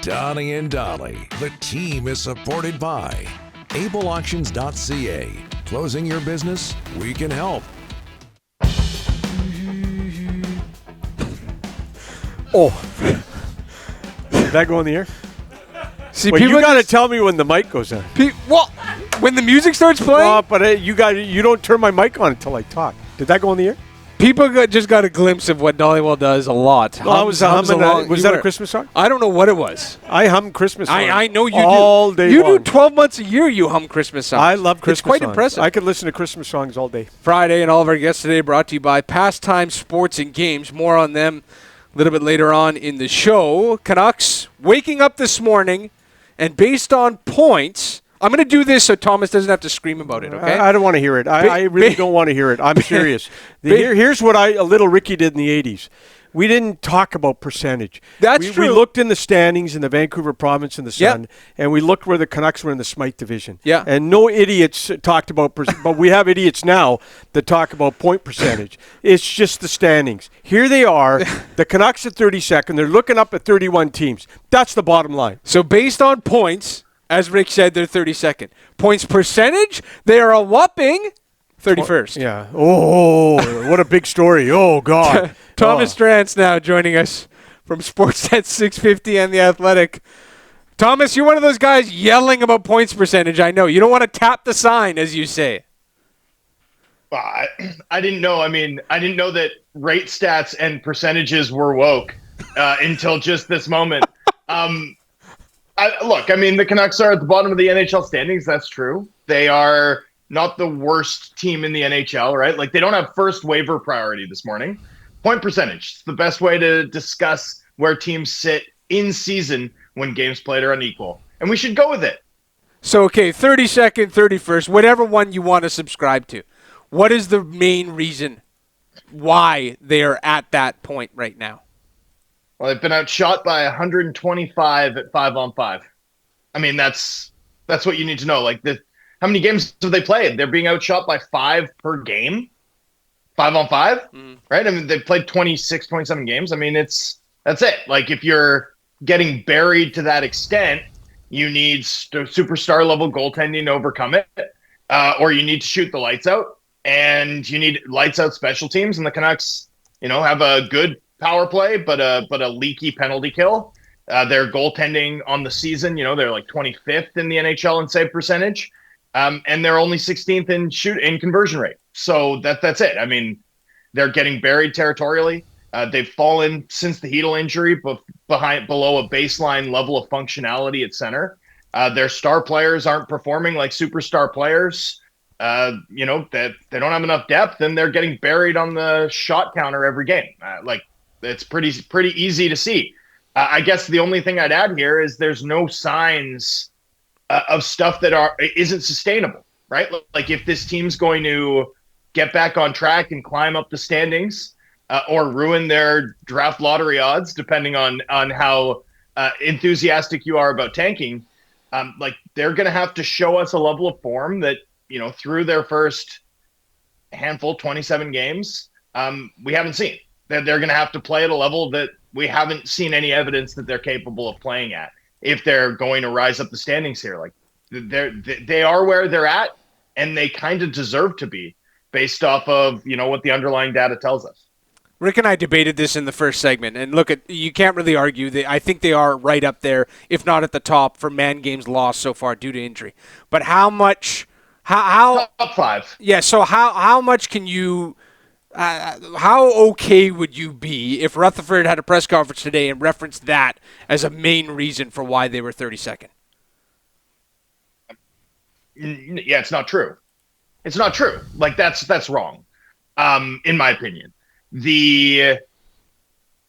Donnie and Dolly. The team is supported by ableauctions.ca. Closing your business? We can help. Oh. Did that go in the air? See, well, you got to tell me when the mic goes on. Well, when the music starts playing? No, but you don't turn my mic on until I talk. Did that go in the air? People just got a glimpse of what Dollywell does a lot. Was that a Christmas song? I don't know what it was. I hum Christmas songs. I know you all do. day You long. do 12 months a year you hum Christmas songs. I love Christmas songs. It's quite impressive. I could listen to Christmas songs all day. Friday and all of our guests today brought to you by Pastime Sports and Games. More on them a little bit later on in the show. Canucks waking up this morning, and based on points, I'm going to do this so Thomas doesn't have to scream about it, okay? I don't want to hear it. I really don't want to hear it. I'm serious. Here's what a little Ricky did in the 80s. We didn't talk about percentage. That's true. We looked in the standings in the Vancouver Province in the Sun, and we looked where the Canucks were in the Smythe Division. Yeah. And no idiots talked about but we have idiots now that talk about point percentage. It's just the standings. Here they are, the Canucks at 32nd. They're looking up at 31 teams. That's the bottom line. So based on points, as Rick said, they're 32nd. Points percentage, they are a whopping 31st. Yeah. Oh, what a big story. Oh, God. Thomas Drance now joining us from Sportsnet 650 and The Athletic. Thomas, you're one of those guys yelling about points percentage, I know. You don't want to tap the sign, as you say. Well, I didn't know. I mean, I didn't know that rate stats and percentages were woke until just this moment. The Canucks are at the bottom of the NHL standings. That's true. They are not the worst team in the NHL, right? Like, they don't have first waiver priority this morning. Point percentage. It's the best way to discuss where teams sit in season when games played are unequal. And we should go with it. So, okay, 32nd, 31st, whatever one you want to subscribe to. What is the main reason why they are at that point right now? Well, they've been outshot by 125 at 5-on-5. I mean, that's what you need to know. Like, how many games have they played? They're being outshot by 5 per game. 5-on-5, right? I mean, they've played 26, 27 games. I mean, that's it. Like, if you're getting buried to that extent, you need superstar level goaltending to overcome it, or you need to shoot the lights out, and you need lights out special teams. And the Canucks, have a good power play, but a leaky penalty kill. Their goaltending on the season, they're like 25th in the NHL in save percentage, and they're only 16th in conversion rate. So that's it. I mean, they're getting buried territorially. They've fallen since the Hedl injury, below a baseline level of functionality at center. Their star players aren't performing like superstar players. That they don't have enough depth, and they're getting buried on the shot counter every game. It's pretty easy to see. I guess the only thing I'd add here is there's no signs of stuff that isn't sustainable, right? Like, if this team's going to get back on track and climb up the standings, or ruin their draft lottery odds, depending on how enthusiastic you are about tanking, they're going to have to show us a level of form that, through their first handful, 27 games, we haven't seen. They're going to have to play at a level that we haven't seen any evidence that they're capable of playing at if they're going to rise up the standings here. Like, they are where they're at, and they kind of deserve to be based off of, what the underlying data tells us. Rick and I debated this in the first segment, and you can't really argue. I think they are right up there, if not at the top, for man games lost so far due to injury. But how much? How top 5? Yeah. So how much can you? How okay would you be if Rutherford had a press conference today and referenced that as a main reason for why they were 32nd? Yeah, it's not true. It's not true. Like, that's wrong, in my opinion. There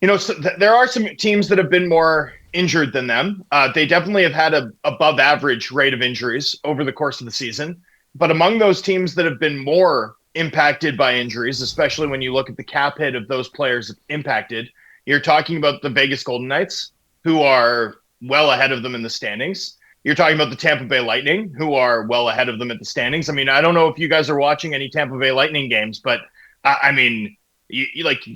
are some teams that have been more injured than them. They definitely have had a above average rate of injuries over the course of the season. But among those teams that have been more impacted by injuries, especially when you look at the cap hit of those players impacted, you're talking about the Vegas Golden Knights, who are well ahead of them in the standings. You're talking about the Tampa Bay Lightning, who are well ahead of them at the standings. I mean, I don't know if you guys are watching any Tampa Bay Lightning games, but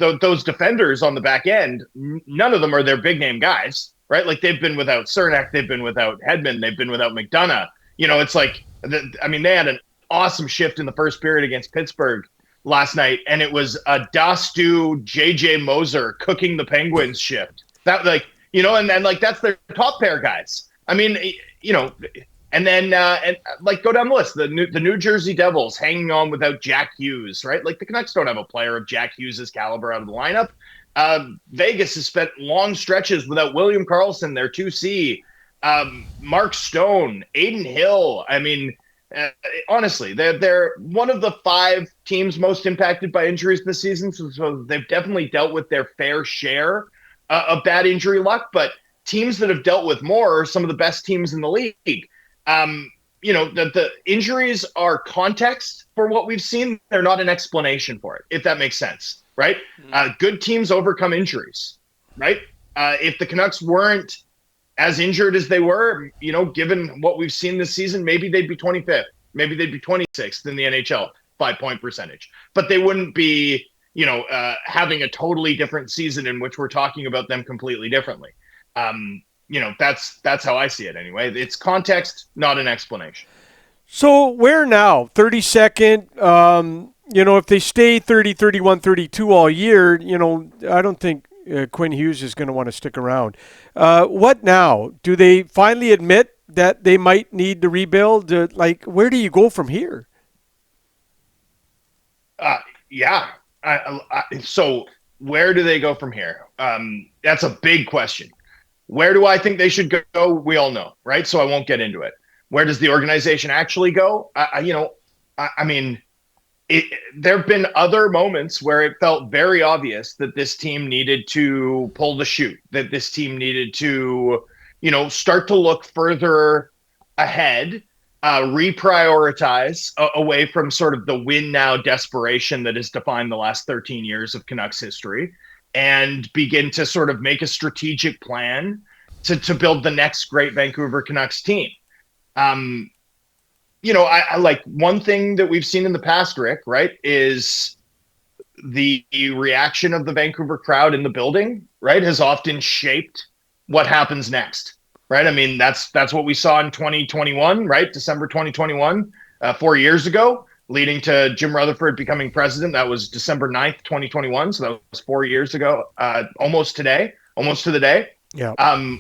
those defenders on the back end, none of them are their big name guys. right? Like they've been without Cernak, they've been without Hedman, they've been without McDonough. It's like, they had an awesome shift in the first period against Pittsburgh last night, and it was a Dastu JJ Moser cooking the Penguins shift. That and then that's their top pair guys. And then go down the list. The New Jersey Devils hanging on without Jack Hughes, right? Like the Canucks don't have a player of Jack Hughes' caliber out of the lineup. Vegas has spent long stretches without William Karlsson, their 2C, Mark Stone, Aiden Hill. Honestly, they're one of the 5 teams most impacted by injuries this season. So they've definitely dealt with their fair share of bad injury luck. But teams that have dealt with more are some of the best teams in the league. The injuries are context for what we've seen. They're not an explanation for it, if that makes sense, right? Good teams overcome injuries, right? If the Canucks weren't as injured as they were, given what we've seen this season, maybe they'd be 25th, maybe they'd be 26th in the NHL 5-point percentage, but they wouldn't be, having a totally different season in which we're talking about them completely differently. That's how I see it anyway. It's context, not an explanation. So where now? 32nd, if they stay 30, 31, 32 all year, I don't think Quinn Hughes is going to want to stick around. What now? Do they finally admit that they might need to rebuild? Where do you go from here? Yeah. So where do they go from here? That's a big question. Where do I think they should go? We all know, right? So I won't get into it. Where does the organization actually go? There have been other moments where it felt very obvious that this team needed to pull the chute, that this team needed to, start to look further ahead, reprioritize away from sort of the win now desperation that has defined the last 13 years of Canucks history, and begin to sort of make a strategic plan to build the next great Vancouver Canucks team. I like one thing that we've seen in the past, Rick, right, is the reaction of the Vancouver crowd in the building, right, has often shaped what happens next, right? That's what we saw in 2021, right? December 2021, 4 years ago, leading to Jim Rutherford becoming president. That was December 9th, 2021. So that was 4 years ago, almost to the day. Yeah.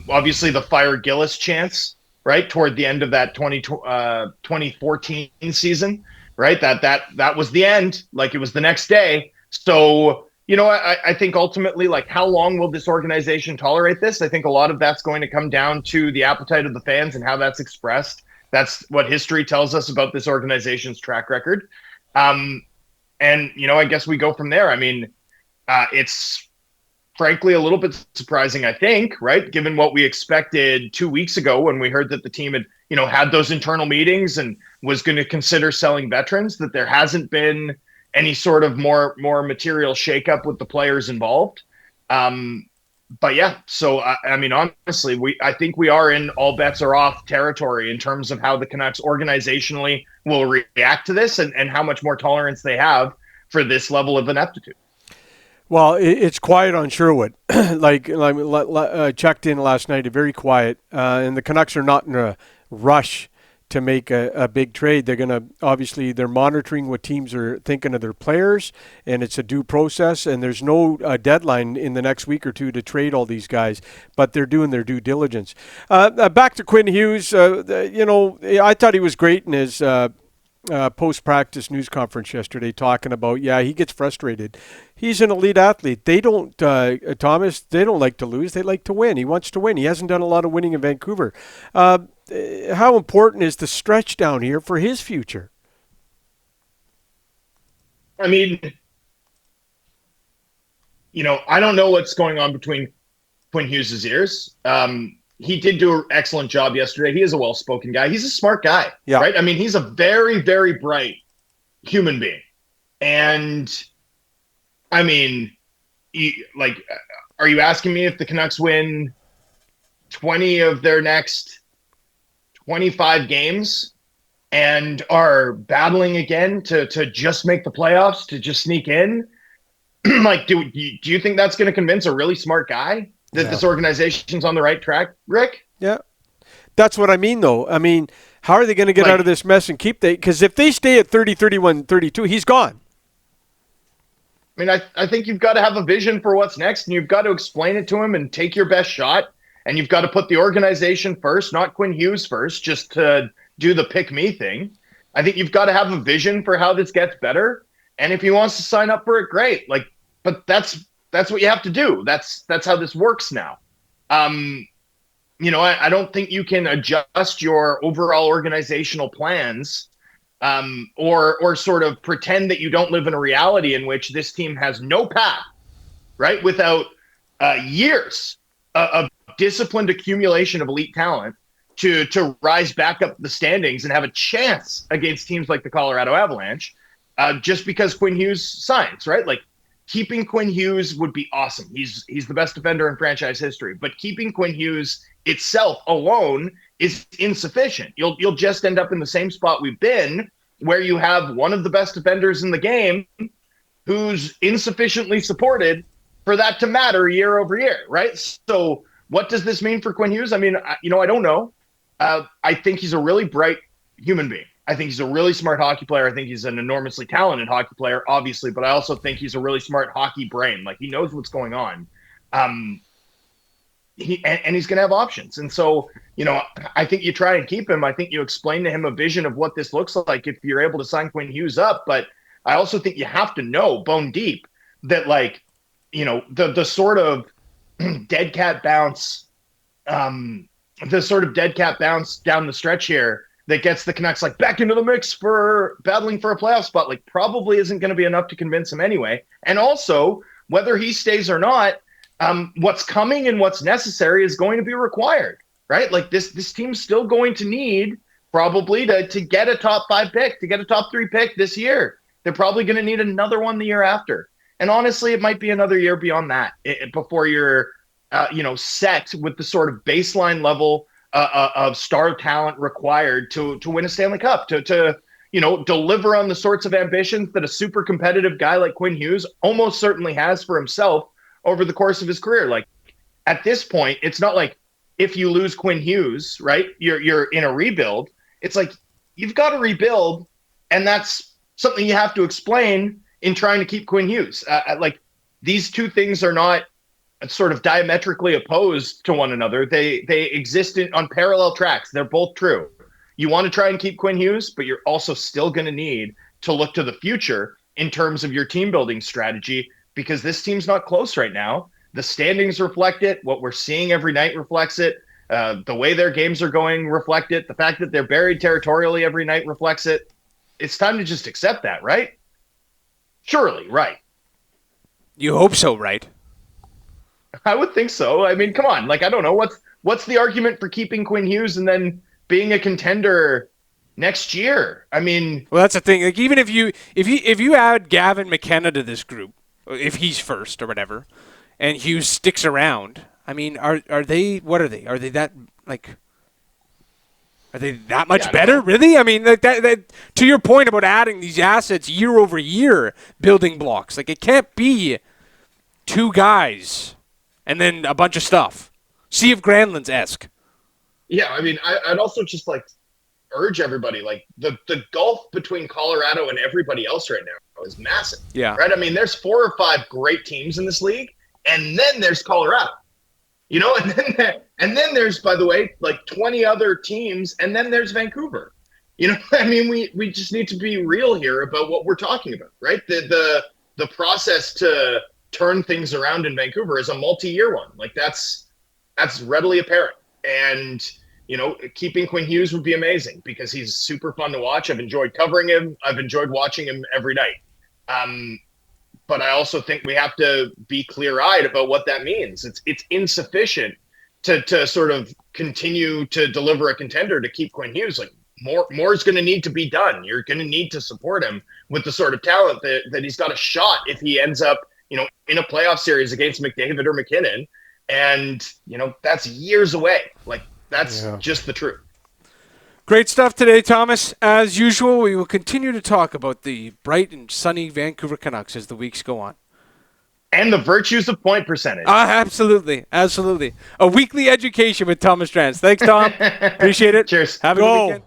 Obviously the Fire Gillis chants, right, toward the end of that 2014 season, right? That was the end. Like it was the next day. So, I think ultimately, how long will this organization tolerate this? I think a lot of that's going to come down to the appetite of the fans and how that's expressed. That's what history tells us about this organization's track record. I guess we go from there. It's frankly a little bit surprising, I think, right? Given what we expected 2 weeks ago when we heard that the team had, had those internal meetings and was going to consider selling veterans, that there hasn't been any sort of more material shakeup with the players involved. But yeah, so honestly, I think we are in all bets are off territory in terms of how the Canucks organizationally will react to this and how much more tolerance they have for this level of ineptitude. Well, it's quiet on Sherwood. Checked in last night, very quiet, and the Canucks are not in a rush to make a big trade. They're monitoring what teams are thinking of their players, and it's a due process, and there's no deadline in the next week or two to trade all these guys, but they're doing their due diligence. Back to Quinn Hughes, I thought he was great in his post-practice news conference yesterday, talking about, he gets frustrated. He's an elite athlete. They don't, Thomas, they don't like to lose. They like to win. He wants to win. He hasn't done a lot of winning in Vancouver. How important is the stretch down here for his future? I don't know what's going on between Quinn Hughes' ears. He did do an excellent job yesterday. He is a well-spoken guy. He's a smart guy, right? He's a very, very bright human being. And, are you asking me if the Canucks win 20 of their next 25 games and are battling again to just make the playoffs, to just sneak in? Do you think that's going to convince a really smart guy? that this organization's on the right track, Rick? Yeah. That's what I mean, though. I mean, how are they going to get out of this mess and keep because if they stay at 30, 31, 32, he's gone. I mean, I think you've got to have a vision for what's next, and you've got to explain it to him and take your best shot. And you've got to put the organization first, not Quinn Hughes first, just to do the pick me thing. I think you've got to have a vision for how this gets better. And if he wants to sign up for it, great. But that's what you have to do. That's how this works now. I don't think you can adjust your overall organizational plans or sort of pretend that you don't live in a reality in which this team has no path, right? Without years of disciplined accumulation of elite talent to rise back up the standings and have a chance against teams like the Colorado Avalanche, just because Quinn Hughes signs, right? Like, keeping Quinn Hughes would be awesome. He's the best defender in franchise history, but keeping Quinn Hughes itself alone is insufficient. You'll just end up in the same spot we've been, where you have one of the best defenders in the game who's insufficiently supported for that to matter year over year, right? So what does this mean for Quinn Hughes? I mean, I don't know. I think he's a really bright human being. I think he's a really smart hockey player. I think he's an enormously talented hockey player, obviously, but I also think he's a really smart hockey brain. Like, he knows what's going on. And he's going to have options. And so, I think you try and keep him. I think you explain to him a vision of what this looks like if you're able to sign Quinn Hughes up. But I also think you have to know bone deep that, the sort of dead cat bounce, down the stretch here that gets the Canucks back into the mix for battling for a playoff spot, probably isn't going to be enough to convince him anyway. And also, whether he stays or not, what's coming and what's necessary is going to be required, right? This team's still going to need probably to get a top 5 pick, to get a top 3 pick this year. They're probably going to need another one the year after. And honestly, it might be another year beyond that before you're, set with the sort of baseline level of star talent required to win a Stanley Cup, to deliver on the sorts of ambitions that a super competitive guy like Quinn Hughes almost certainly has for himself over the course of his career. At this point, it's not like if you lose Quinn Hughes, right, you're in a rebuild. It's you've got to rebuild, and that's something you have to explain in trying to keep Quinn Hughes. These two things are not sort of diametrically opposed to one another. They exist on parallel tracks. They're both true. You want to try and keep Quinn Hughes, but you're also still going to need to look to the future in terms of your team building strategy, because this team's not close right now. The standings reflect it. What we're seeing every night reflects it. The way their games are going reflect it. The fact that they're buried territorially every night reflects it. It's time to just accept that, right? Surely, right? You hope so, right? I would think so. I mean, come on. I don't know. What's the argument for keeping Quinn Hughes and then being a contender next year? I mean, well, that's the thing. Even if you add Gavin McKenna to this group, if he's first or whatever, and Hughes sticks around, I mean, are they? What are they? Are they that Are they that much better? Really? I mean, that to your point about adding these assets year over year, building blocks. It can't be 2 guys and then a bunch of stuff. Sea of Granlund's-esque. Yeah, I mean, I'd also just urge everybody, the gulf between Colorado and everybody else right now is massive. Yeah. Right? I mean, there's 4 or 5 great teams in this league, and then there's Colorado. And then there's, by the way, 20 other teams, and then there's Vancouver. I mean, we just need to be real here about what we're talking about, right? The process to turn things around in Vancouver is a multi-year one. That's readily apparent. And, keeping Quinn Hughes would be amazing because he's super fun to watch. I've enjoyed covering him. I've enjoyed watching him every night. But I also think we have to be clear-eyed about what that means. It's insufficient to sort of continue to deliver a contender to keep Quinn Hughes. More is going to need to be done. You're going to need to support him with the sort of talent that he's got a shot if he ends up, in a playoff series against McDavid or McKinnon. And, that's years away. That's just the truth. Great stuff today, Thomas. As usual, we will continue to talk about the bright and sunny Vancouver Canucks as the weeks go on. And the virtues of point percentage. Absolutely. A weekly education with Thomas Drance. Thanks, Tom. Appreciate it. Cheers. Have a good Go. weekend.